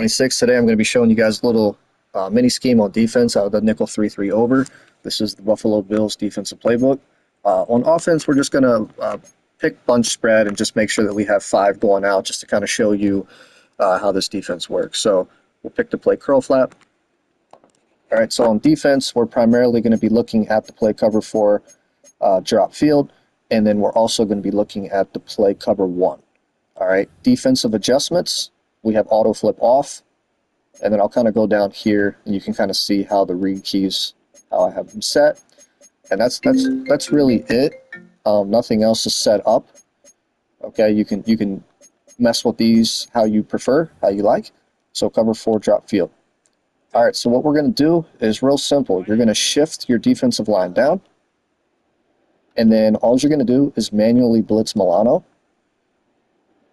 26. Today I'm going to be showing you guys a little mini scheme on defense out of the nickel 3-3 over. This is the Buffalo Bills defensive playbook. On offense, we're just going to pick bunch spread and just make sure that we have 5 going out just to kind of show you how this defense works. So we'll pick the play curl flap. All right, so on defense, we're primarily going to be looking at the play cover 4 drop field, and then we're also going to be looking at the play cover 1. All right, defensive adjustments, we have auto flip off, and then I'll kind of go down here and you can kind of see how the read keys, how I have them set. And that's really it. Nothing else is set up. Okay, you can mess with these how you prefer, how you like. So cover 4 drop field. All right, so what we're going to do is real simple. You're going to shift your defensive line down, and then all you're going to do is manually blitz Milano.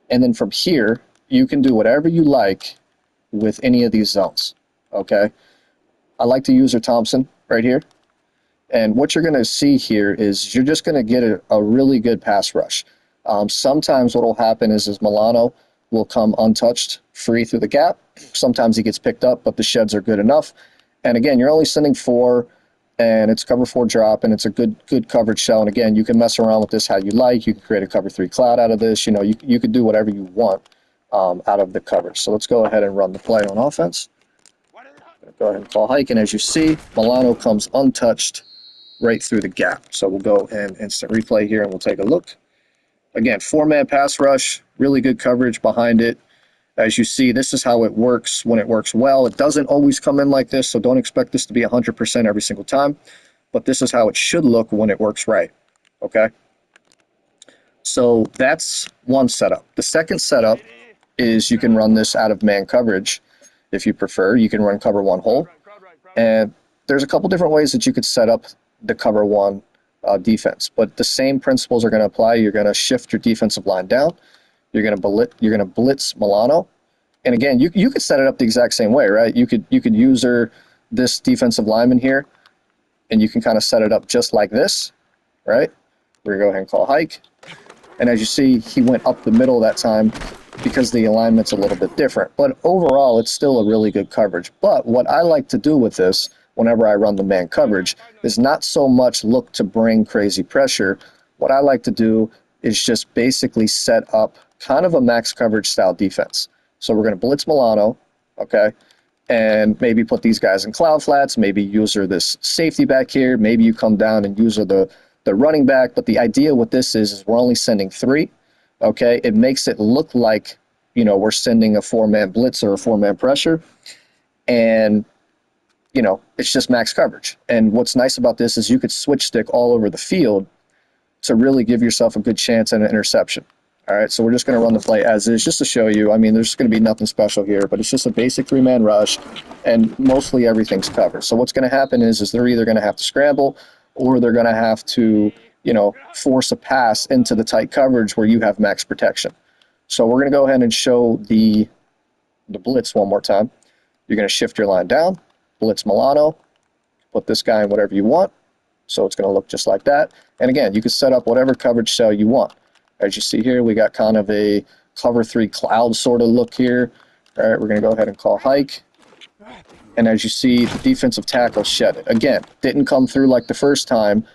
And then from here, you can do whatever you like with any of these zones, okay? I like to use Thompson right here. And what you're going to see here is you're just going to get a really good pass rush. Sometimes what will happen is Milano will come untouched, free through the gap. Sometimes he gets picked up, but the sheds are good enough. And again, you're only sending 4, and it's cover 4 drop, and it's a good coverage shell. And again, you can mess around with this how you like. You can create a cover 3 cloud out of this. You know, you could do whatever you want out of the coverage. So let's go ahead and run the play on offense. Go ahead and call hike, and as you see, Milano comes untouched right through the gap. So we'll go and instant replay here, and we'll take a look. Again, 4-man pass rush, really good coverage behind it. As you see, this is how it works when it works well. It doesn't always come in like this, so don't expect this to be 100% every single time. But this is how it should look when it works right, okay? So that's one setup. The second setup is you can run this out of man coverage if you prefer. You can run cover 1 hole. And there's a couple different ways that you could set up the cover 1 defense, but the same principles are going to apply. You're going to shift your defensive line down. You're going to blitz Milano, and again, you could set it up the exact same way, right? You could user this defensive lineman here, and you can kind of set it up just like this, right? We're going to go ahead and call hike, and as you see, he went up the middle that time because the alignment's a little bit different. But overall, it's still a really good coverage. But what I like to do with this, whenever I run the man coverage, is not so much look to bring crazy pressure. What I like to do is just basically set up kind of a max coverage style defense. So we're going to blitz Milano, okay, and maybe put these guys in cloud flats, maybe user this safety back here, maybe you come down and user the running back. But the idea with this is we're only sending 3, okay? It makes it look like, you know, we're sending a 4-man blitz or a 4-man pressure, and you know, it's just max coverage. And what's nice about this is you could switch stick all over the field to really give yourself a good chance at an interception. All right, so we're just going to run the play as is just to show you. I mean, there's going to be nothing special here, but it's just a basic 3-man rush, and mostly everything's covered. So what's going to happen is they're either going to have to scramble, or they're going to have to, you know, force a pass into the tight coverage where you have max protection. So we're going to go ahead and show the blitz one more time. You're going to shift your line down, blitz Milano, put this guy in whatever you want. So it's going to look just like that. And again, you can set up whatever coverage cell you want. As you see here, we got kind of a cover 3 cloud sort of look here. All right, we're going to go ahead and call hike. And as you see, the defensive tackle shed it. Again, didn't come through like the first time,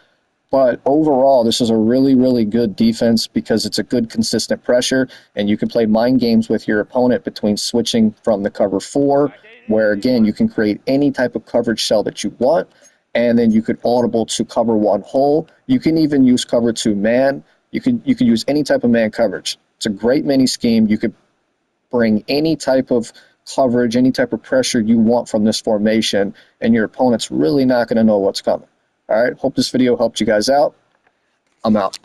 but overall, this is a really, really good defense because it's a good consistent pressure, and you can play mind games with your opponent between switching from the cover 4, where again, you can create any type of coverage cell that you want, and then you could audible to cover 1 hole. You can even use cover 2 man. You could use any type of man coverage. It's a great mini scheme. You could bring any type of coverage, any type of pressure you want from this formation, and your opponent's really not going to know what's coming. All right, hope this video helped you guys out. I'm out.